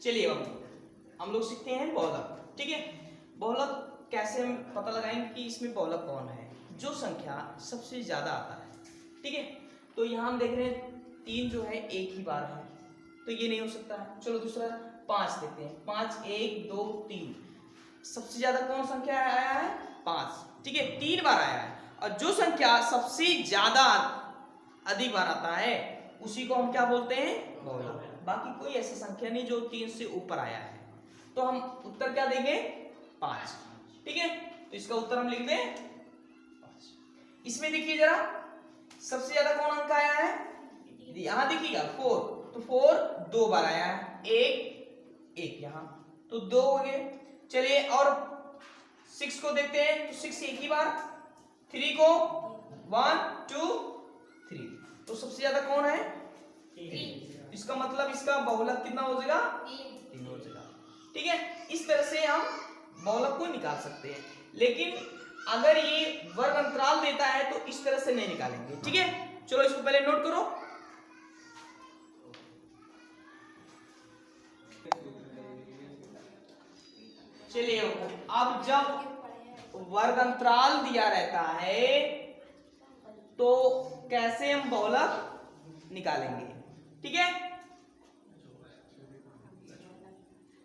चलिए अब हम लोग सीखते हैं बहुलक। ठीक है, बहुलक कैसे हम पता लगाएंगे कि इसमें बहुलक कौन है? जो संख्या सबसे ज्यादा आता है। ठीक है, तो यहाँ हम देख रहे हैं 3 जो है एक ही बार है, तो ये नहीं हो सकता है। चलो दूसरा 5 देखते हैं। 5 1 2 3, सबसे ज्यादा कौन संख्या आया है? 5। ठीक है, 3 बार आया है। और जो संख्या सबसे ज्यादा अधिक बार आता है उसी को हम क्या बोलते हैं? बहुलक। बाकी कोई ऐसी संख्या नहीं जो 3 से ऊपर आया है। तो हम उत्तर क्या देंगे? 5। ठीक है, तो इसका उत्तर हम लिख दें 5। इसमें देखिए जरा, सबसे ज्यादा कौन अंक आया है? यहां देखिएगा 4, तो 4 2 बार आया है। 1 यहां, तो 2 हो गए। चलिए और 6 को देखते हैं, तो 6 एक ही बार। 3 को 1 2 3, तो सबसे ज्यादा कौन है? 3। इसका मतलब इसका बहुलक कितना हो जाएगा? 3 हो जाएगा। ठीक है, इस तरह से हम बहुलक को निकाल सकते हैं, लेकिन अगर ये वर्ग अंतराल देता है तो इस तरह से नहीं निकालेंगे। ठीक है, चलो इसको पहले नोट करो। चलिए अब जब वर्ग अंतराल दिया रहता है तो कैसे हम बहुलक निकालेंगे? ठीक है,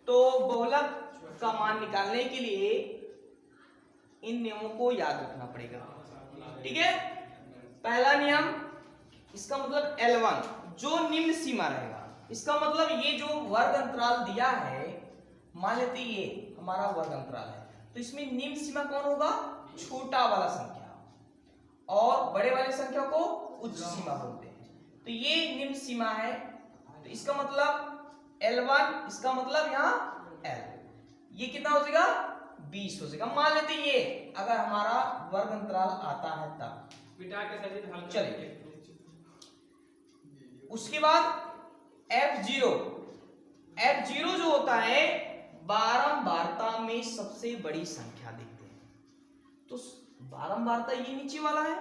तो बहुलक का मान निकालने के लिए इन नियमों को याद रखना पड़ेगा। ठीक है, पहला नियम, इसका मतलब L1 जो निम्न सीमा रहेगा। इसका मतलब ये जो वर्ग अंतराल दिया है, मान लेते ये हमारा वर्ग अंतराल है, तो इसमें निम्न सीमा कौन होगा? छोटा वाला संख्या, और बड़े वाली संख्या को उच्च सीमा बोलते हैं। तो ये निम्न सीमा है, तो इसका मतलब L1, इसका मतलब यहाँ L, ये कितना हो जाएगा? 20 हो जाएगा। मान लेते ये अगर हमारा वर्ग अंतराल आता है तब। चलिए उसके बाद F0 जो होता है बारंबारता में सबसे बड़ी संख्या देखते हैं। तो बारंबारता ये नीचे वाला है,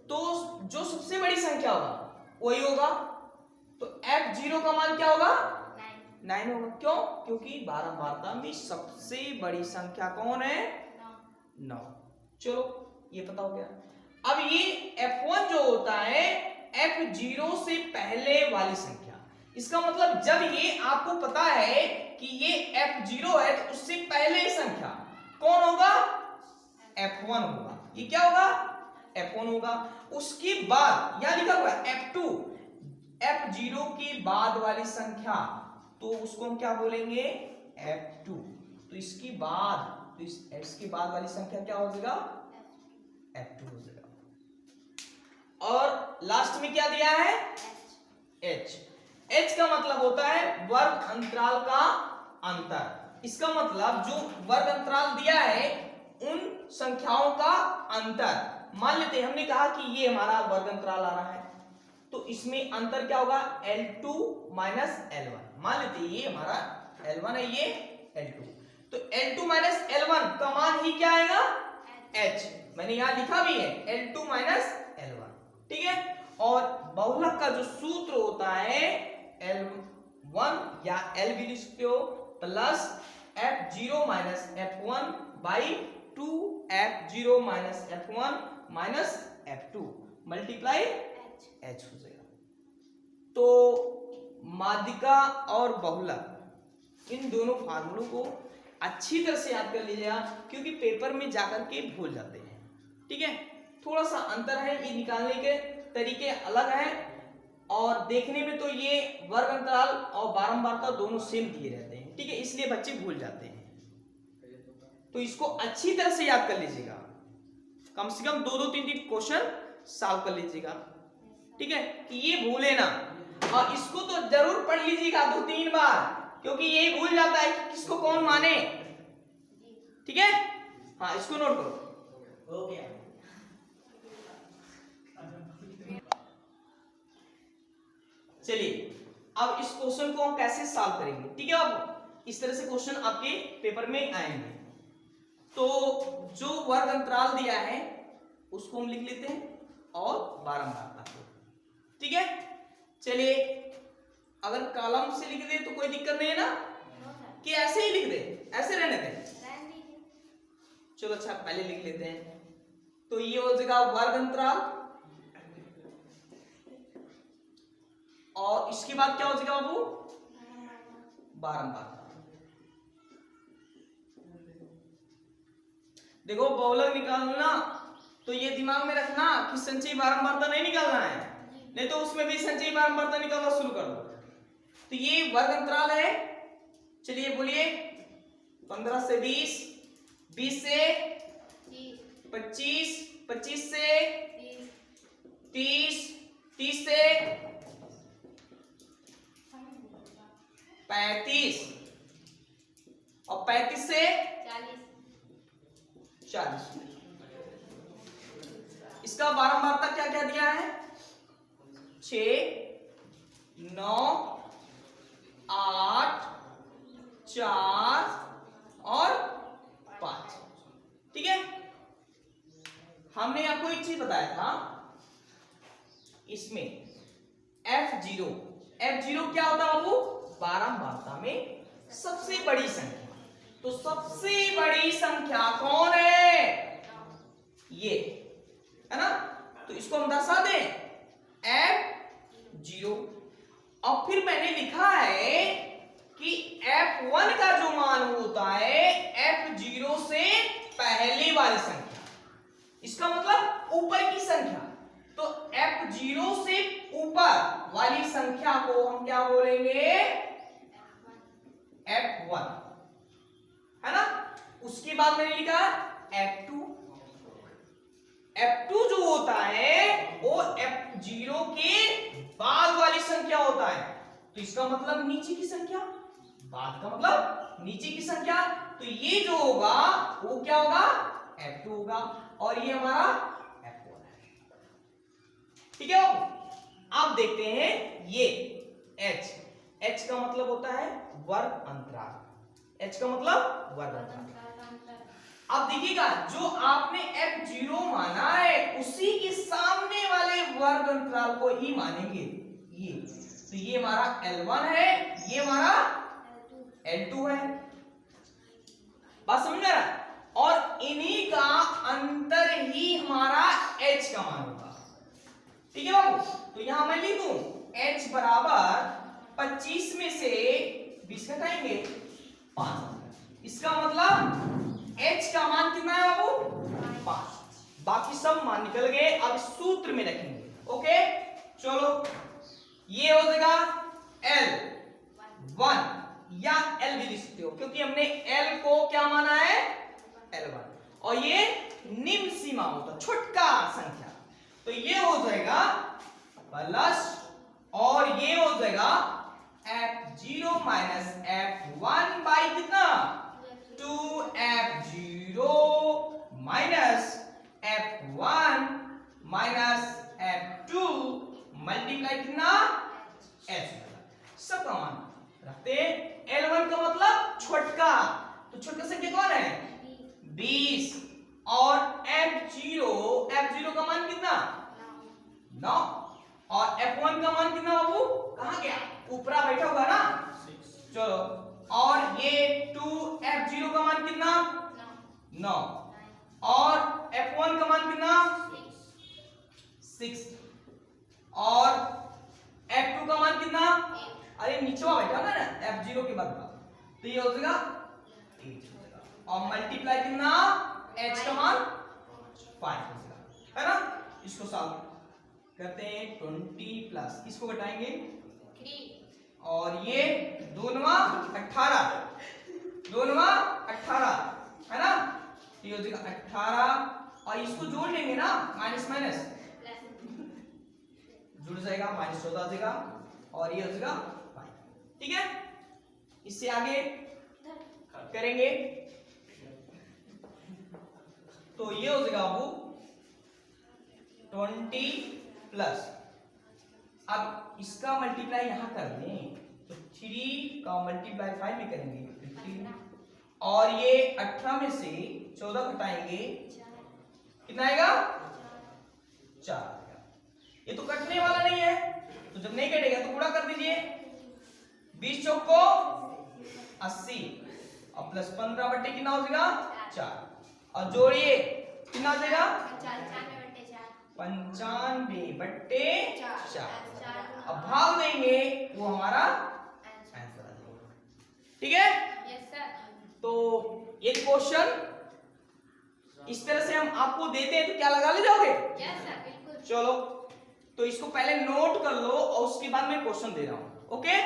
तो जो सबसे बड़ी संख्या होगा वही होगा। तो F0 का मान क्या होगा? 9 होगा। क्यों? क्योंकि बारंबारता में सबसे बड़ी संख्या कौन है? 9। चलो ये पता हो गया। अब ये F1 जो होता है F0 से पहले वाली संख्या, इसका मतलब जब ये आपको पता है कि ये F0 है तो उससे पहले संख्या कौन होगा? F1 होगा। ये क्या होगा? F1 होगा। उसके बाद यहां लिखा हुआ है F2, F0 के बाद वाली संख्या, तो उसको हम क्या बोलेंगे? F2। तो इसके बाद, तो इसके बाद वाली संख्या क्या हो जाएगा? F2 हो जाएगा। और लास्ट में क्या दिया है? H का मतलब होता है वर्ग अंतराल का अंतर। इसका मतलब जो वर्ग अंतराल दिया है उन संख्याओं का अंतर। मान लेते हैं हमने कहा कि ये हमारा वर्ग अंतराल आ रहा है, तो इसमें अंतर क्या होगा? L2 minus L1। मान लेते हैं ये हमारा L1 है, ये L2, तो L2 माइनस L1 का मान ही क्या आएगा? H। मैंने यहां लिखा भी है L2 माइनस L1। ठीक है, और बहुलक का जो सूत्र होता है L1 या L भी लिख सकते हो, plus F0 minus F1 by 2 F0 minus F1 minus F2 multiply H हो जाएगा। तो माध्यिका और बहुलक इन दोनों फार्मूलों को अच्छी तरह से याद कर लीजिएगा, क्योंकि पेपर में जाकर के भूल जाते हैं। ठीक है, थोड़ा सा अंतर है, ये निकालने के तरीके अलग हैं, और देखने में तो ये वर्ग अंतराल और बारंबारता दोनों सेम दिए रहते हैं। ठीक है, इसलिए बच्चे भूल जाते हैं। तो इसको अच्छी तरह से याद कर लीजिएगा, कम से कम 2-2 3-3 क्वेश्चन सॉल्व कर लीजिएगा। ठीक है, कि ये भूले ना, और इसको तो जरूर पढ़ लीजिएगा 2-3 बार, क्योंकि ये भूल जाता है कि किसको कौन माने। ठीक है, हाँ इसको नोट करो। हो गया। चलिए अब इस क्वेश्चन को हम कैसे सॉल्व करेंगे। ठीक है, अब इस तरह से क्वेश्चन आपके पेपर में आएंगे। तो जो वर्ग अंतराल दिया है उसको हम लिख लेते हैं और बारंबारता को। ठीक है, चलिए अगर कॉलम से लिख दे तो कोई दिक्कत नहीं है ना, कि ऐसे ही लिख दे, ऐसे रहने दे? चलो अच्छा पहले लिख लेते हैं। तो ये हो जाएगा वर्ग अंतराल, और इसके बाद क्या हो जाएगा बाबू? बारंबार। देखो बहुलक निकालना तो ये दिमाग में रखना कि संचयी बारंबारता नहीं निकालना है, नहीं तो उसमें भी संचयी बारंबारता निकालना शुरू कर दो। तो ये वर्ग अंतराल है। चलिए बोलिए 15 से 20, 20 से 25, 25 से 30, 30 से 35 और 35 से 40। इसका बारंबारता क्या क्या दिया है? 6, 9, 8, 4 और 5। ठीक है, हमने आपको एक चीज बताया था इसमें F0, F0 क्या होता है बाबू? बारंबारता में सबसे बड़ी संख्या। तो सबसे बड़ी संख्या कौन है? ये है ना, तो इसको हम दर्शा दें F0। और फिर मैंने लिखा है कि F1 का जो मान होता है F0 से पहले वाली संख्या, इसका मतलब ऊपर की संख्या। तो F0 से ऊपर वाली संख्या को हम क्या बोलेंगे? F1, है ना। उसके बाद मैंने लिखा F2। F2 जो होता है वो F0 के बाद वाली संख्या होता है। तो इसका मतलब नीचे की संख्या, बाद का मतलब नीचे की संख्या। तो ये जो होगा वो क्या होगा? F2 होगा, और ये हमारा F1 है। ठीक है, अब देखते हैं ये H का मतलब होता है वर्ग अंतराल। H का मतलब वर्ग अंतराल। अब देखिएगा जो आपने F0 माना है उसी के सामने वाले वर्ग अंतराल को ही मानेंगे ये। तो ये हमारा L1 है, ये हमारा L2 है। बात समझ में आ रहा है? और इन्हीं का अंतर ही हमारा H का मान होगा। ठीक है बाबू, तो यहां मैं लिख दूं H बराबर 25 में से 20 घटाएंगे 5। इसका मतलब H का मान कितना है बाबू? 5। बाकी सब मान निकल गए, अब सूत्र में रखेंगे। ओके, चलो ये हो जाएगा L1 या L भी लिख सकते हो, क्योंकि हमने L को क्या माना है? L1, और ये निम्न सीमा होता छोटका संख्या। तो ये हो जाएगा प्लस, और ये हो जाएगा F0 माइनस F1 बाई कितना? 2F0 minus F1 minus F2 multiply कितना? H। सब का मान रखते। L1 का मतलब छोटका, तो छोटका संख्या कौन है? 20, और F0 का मान कितना? 9, और F1 का मान कितना बाबू? कहां गया? ऊपरा बैठा हुआ ना। चलो, और ये 2F0 का मान कितना? 9, और F1 का मान कितना? 6, और F2 का मान कितना? अरे नीचे बैठा ना F0 के बाद का, तो ये हो जाएगा 8, और मल्टीप्लाई कितना? H का मान 5 हो जाएगा, है ना। इसको सॉल्व करते हैं। 20 प्लस इसको घटाएंगे 3, और ये 2 9 18, 2 9 18, है ना। ये हो जाएगा 18, और इसको जोड़ लेंगे ना, माइनस माइनस जुड़ जाएगा, -14 आ जाएगा, और ये हो जाएगा 5। ठीक है, इससे आगे करेंगे तो ये हो जाएगा बाबू 20 प्लस, अब इसका मल्टीप्लाई यहां कर दें तो 3 का मल्टीप्लाई 5 में करेंगे 15, और ये 18 में से 14 घटाएंगे कितना आएगा? 4। ये तो कटने वाला नहीं है, तो जब नहीं कटेगा तो गुणा कर दीजिए। 20 चौको 80 और प्लस 15 बट्टे कितना हो जाएगा 4 और जोड़िए कितना हो जाएगा 95 बट्टे 4। अब भाग देंगे वो हमारा आंसर आ जाएगा। ठीक है, यस सर। तो ये क्वेश्चन इस तरह से हम आपको देते हैं तो क्या लगा ले जाओगे? यस सर, बिल्कुल। चलो तो इसको पहले नोट कर लो और उसके बाद मैं क्वेश्चन दे रहा हूं। ओके